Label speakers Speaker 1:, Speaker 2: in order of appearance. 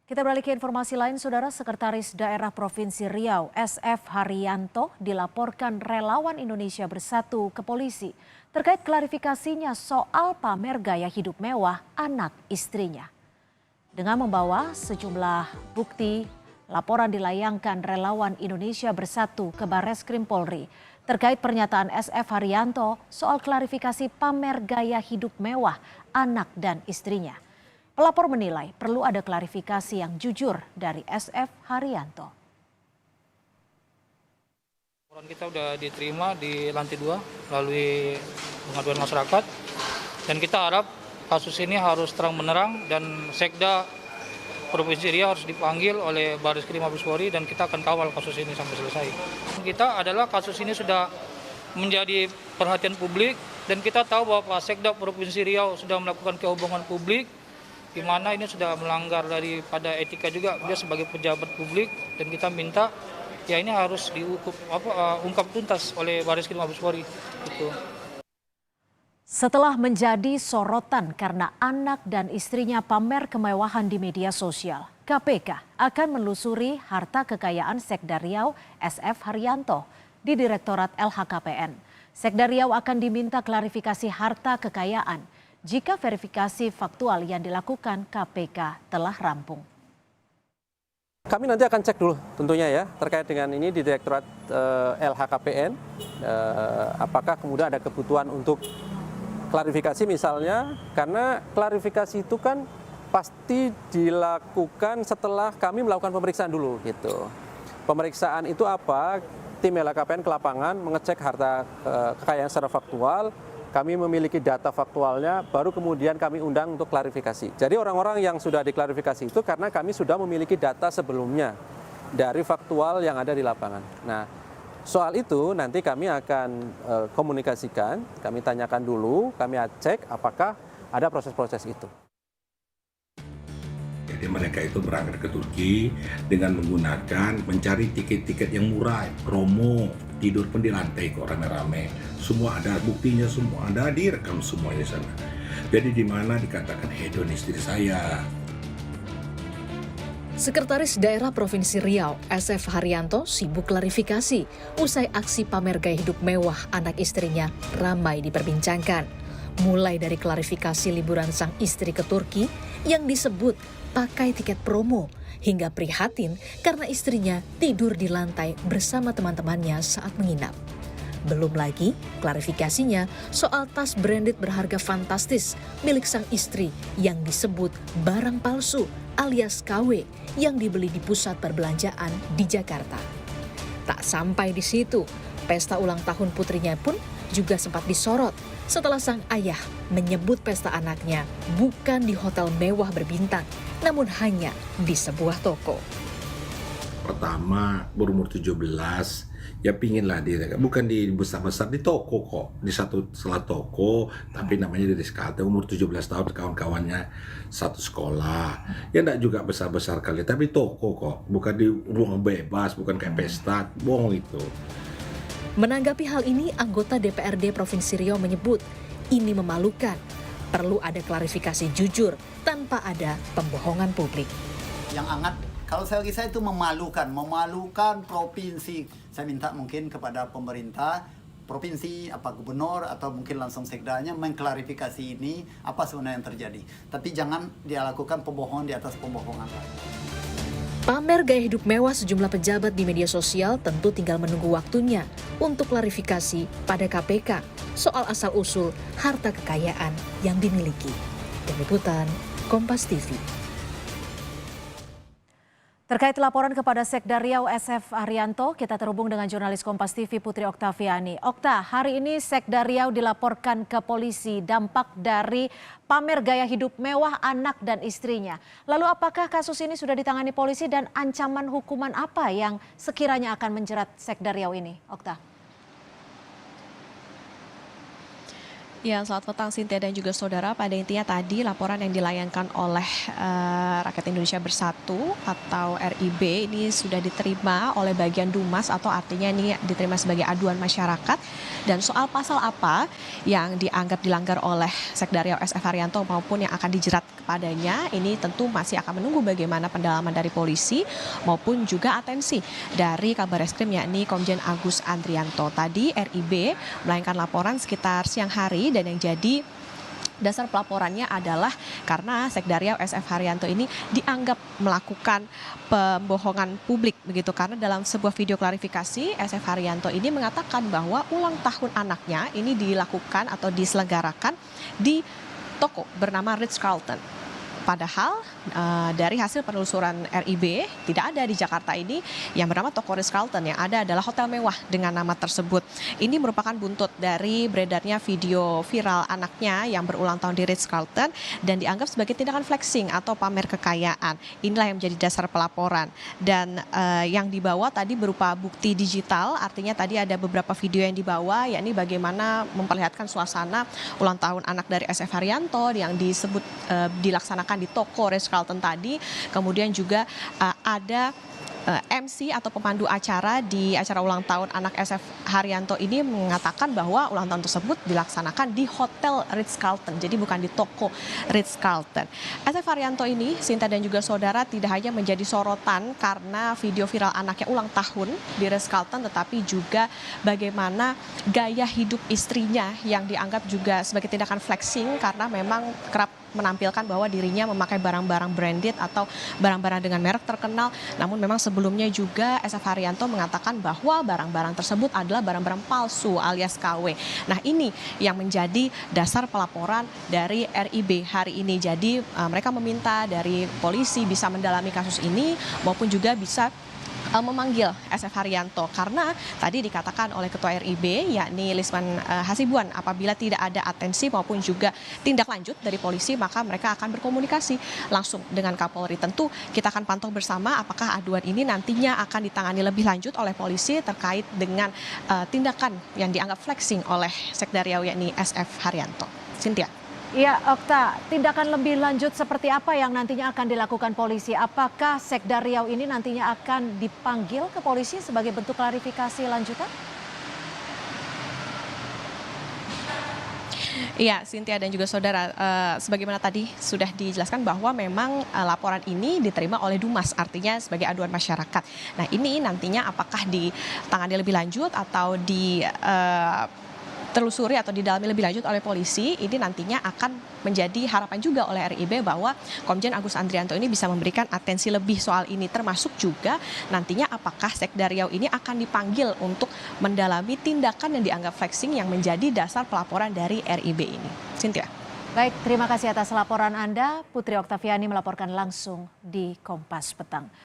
Speaker 1: Kita beralih ke informasi lain, Saudara. Sekretaris Daerah Provinsi Riau, SF Haryanto, dilaporkan relawan Indonesia Bersatu ke polisi terkait klarifikasinya soal pamer gaya hidup mewah anak istrinya. Dengan membawa sejumlah bukti, laporan dilayangkan relawan Indonesia Bersatu ke Barreskrim Polri terkait pernyataan SF Haryanto soal klarifikasi pamer gaya hidup mewah anak dan istrinya. Pelapor menilai perlu ada klarifikasi yang jujur dari SF Haryanto.
Speaker 2: Laporan kita sudah diterima di lantai 2 melalui pengaduan masyarakat, dan kita harap kasus ini harus terang menerang dan Sekda Provinsi Riau harus dipanggil oleh Barreskrim Mabes Polri, dan kita akan kawal kasus ini sampai selesai. Kita adalah kasus ini sudah menjadi perhatian publik, dan kita tahu bahwa Sekda Provinsi Riau sudah melakukan kehubungan publik di mana ini sudah melanggar daripada etika juga dia sebagai pejabat publik, dan kita minta ya ini harus ungkap tuntas oleh Barreskrim Mabes Polri gitu.
Speaker 1: Setelah menjadi sorotan karena anak dan istrinya pamer kemewahan di media sosial, KPK akan menelusuri harta kekayaan Sekda Riau SF Haryanto di Direktorat LHKPN. Sekda Riau akan diminta klarifikasi harta kekayaan jika verifikasi faktual yang dilakukan KPK telah rampung.
Speaker 3: Kami nanti akan cek dulu tentunya ya terkait dengan ini di Direktorat LHKPN, apakah kemudian ada kebutuhan untuk klarifikasi misalnya, karena klarifikasi itu kan pasti dilakukan setelah kami melakukan pemeriksaan dulu gitu. Pemeriksaan itu apa? Tim LHKPN ke lapangan mengecek harta kekayaan secara faktual. Kami memiliki data faktualnya, baru kemudian kami undang untuk klarifikasi. Jadi orang-orang yang sudah diklarifikasi itu karena kami sudah memiliki data sebelumnya dari faktual yang ada di lapangan. Nah, soal itu nanti kami akan komunikasikan, kami tanyakan dulu, kami cek apakah ada proses-proses itu.
Speaker 4: Jadi mereka itu berangkat ke Turki dengan menggunakan mencari tiket-tiket yang murah, promo, tidur pun di lantai kok rame-rame. Semua ada buktinya, semua ada, direkam semua di sana. Jadi di mana dikatakan hedon istri saya.
Speaker 5: Sekretaris Daerah Provinsi Riau, SF Haryanto, sibuk klarifikasi usai aksi pamer gaya hidup mewah anak istrinya ramai diperbincangkan. Mulai dari klarifikasi liburan sang istri ke Turki yang disebut pakai tiket promo, hingga prihatin karena istrinya tidur di lantai bersama teman-temannya saat menginap. Belum lagi klarifikasinya soal tas branded berharga fantastis milik sang istri yang disebut barang palsu alias KW yang dibeli di pusat perbelanjaan di Jakarta. Tak sampai di situ, pesta ulang tahun putrinya pun juga sempat disorot setelah sang ayah menyebut pesta anaknya bukan di hotel mewah berbintang, namun hanya di sebuah toko.
Speaker 4: Pertama berumur 17, ya pinginlah dia, bukan di besar-besar, di toko kok, di satu salah toko, tapi namanya dari sekolah, umur 17 tahun, kawan-kawannya satu sekolah, ya enggak juga besar-besar kali, tapi toko kok, bukan di ruang bebas, bukan kayak pesta, bohong itu.
Speaker 5: Menanggapi hal ini, anggota DPRD Provinsi Riau menyebut ini memalukan, perlu ada klarifikasi jujur tanpa ada pembohongan publik.
Speaker 6: Yang hangat, kalau saya bagi saya itu memalukan provinsi. Saya minta mungkin kepada pemerintah provinsi, gubernur atau mungkin langsung sekdanya mengklarifikasi ini apa sebenarnya yang terjadi. Tapi jangan dia lakukan pembohongan di atas pembohongan.
Speaker 5: Pamer gaya hidup mewah sejumlah pejabat di media sosial tentu tinggal menunggu waktunya untuk klarifikasi pada KPK soal asal-usul harta kekayaan yang dimiliki. Tim Liputan, Kompas TV.
Speaker 1: Terkait laporan kepada Sekda Riau SF Haryanto, kita terhubung dengan jurnalis Kompas TV Putri Oktaviani. Okta, hari ini Sekda Riau dilaporkan ke polisi dampak dari pamer gaya hidup mewah anak dan istrinya. Lalu apakah kasus ini sudah ditangani polisi dan ancaman hukuman apa yang sekiranya akan menjerat Sekda Riau ini, Okta?
Speaker 7: Ya, selamat petang Cynthia dan juga saudara. Pada intinya tadi laporan yang dilayangkan oleh Rakyat Indonesia Bersatu atau RIB ini sudah diterima oleh bagian Dumas, atau artinya ini diterima sebagai aduan masyarakat. Dan soal pasal apa yang dianggap dilanggar oleh Sekda Riau SF Haryanto maupun yang akan dijerat kepadanya, ini tentu masih akan menunggu bagaimana pendalaman dari polisi maupun juga atensi dari Kabar Eskrim yakni Komjen Agus Andrianto. Tadi RIB melayangkan laporan sekitar siang hari, dan yang jadi dasar pelaporannya adalah karena Sekda Riau SF Haryanto ini dianggap melakukan pembohongan publik begitu, karena dalam sebuah video klarifikasi SF Haryanto ini mengatakan bahwa ulang tahun anaknya ini dilakukan atau diselenggarakan di toko bernama Ritz-Carlton. Padahal dari hasil penelusuran RIB tidak ada di Jakarta ini yang bernama toko Ritz-Carlton, yang ada adalah hotel mewah dengan nama tersebut. Ini merupakan buntut dari beredarnya video viral anaknya yang berulang tahun di Ritz-Carlton dan dianggap sebagai tindakan flexing atau pamer kekayaan. Inilah yang menjadi dasar pelaporan, dan yang dibawa tadi berupa bukti digital, artinya tadi ada beberapa video yang dibawa, yakni bagaimana memperlihatkan suasana ulang tahun anak dari SF Haryanto yang disebut dilaksanakan di toko Ritz-Carlton tadi. Kemudian juga ada MC atau pemandu acara di acara ulang tahun anak SF Haryanto ini mengatakan bahwa ulang tahun tersebut dilaksanakan di Hotel Ritz-Carlton, jadi bukan di toko Ritz-Carlton. SF Haryanto ini, Sinta dan juga saudara, tidak hanya menjadi sorotan karena video viral anaknya ulang tahun di Ritz-Carlton, tetapi juga bagaimana gaya hidup istrinya yang dianggap juga sebagai tindakan flexing, karena memang kerap menampilkan bahwa dirinya memakai barang-barang branded atau barang-barang dengan merek terkenal. Namun memang sebelumnya juga SF Haryanto mengatakan bahwa barang-barang tersebut adalah barang-barang palsu alias KW. Nah, ini yang menjadi dasar pelaporan dari RIB hari ini. Jadi mereka meminta dari polisi bisa mendalami kasus ini maupun juga bisa memanggil SF Haryanto, karena tadi dikatakan oleh Ketua RIB yakni Lisman Hasibuan, apabila tidak ada atensi maupun juga tindak lanjut dari polisi maka mereka akan berkomunikasi langsung dengan Kapolri. Tentu kita akan pantau bersama apakah aduan ini nantinya akan ditangani lebih lanjut oleh polisi terkait dengan tindakan yang dianggap flexing oleh Sekda Riau yakni SF Haryanto. Cynthia.
Speaker 1: Ya, Okta, tindakan lebih lanjut seperti apa yang nantinya akan dilakukan polisi? Apakah Sekda Riau ini nantinya akan dipanggil ke polisi sebagai bentuk klarifikasi lanjutan?
Speaker 7: Iya, Cynthia dan juga saudara, sebagaimana tadi sudah dijelaskan bahwa memang laporan ini diterima oleh Dumas, artinya sebagai aduan masyarakat. Nah, ini nantinya apakah ditangani lebih lanjut atau telusuri atau didalami lebih lanjut oleh polisi, ini nantinya akan menjadi harapan juga oleh RIB bahwa Komjen Agus Andrianto ini bisa memberikan atensi lebih soal ini, termasuk juga nantinya apakah Sekda Riau ini akan dipanggil untuk mendalami tindakan yang dianggap flexing yang menjadi dasar pelaporan dari RIB ini. Cynthia.
Speaker 1: Baik, terima kasih atas laporan Anda. Putri Oktaviani melaporkan langsung di Kompas Petang.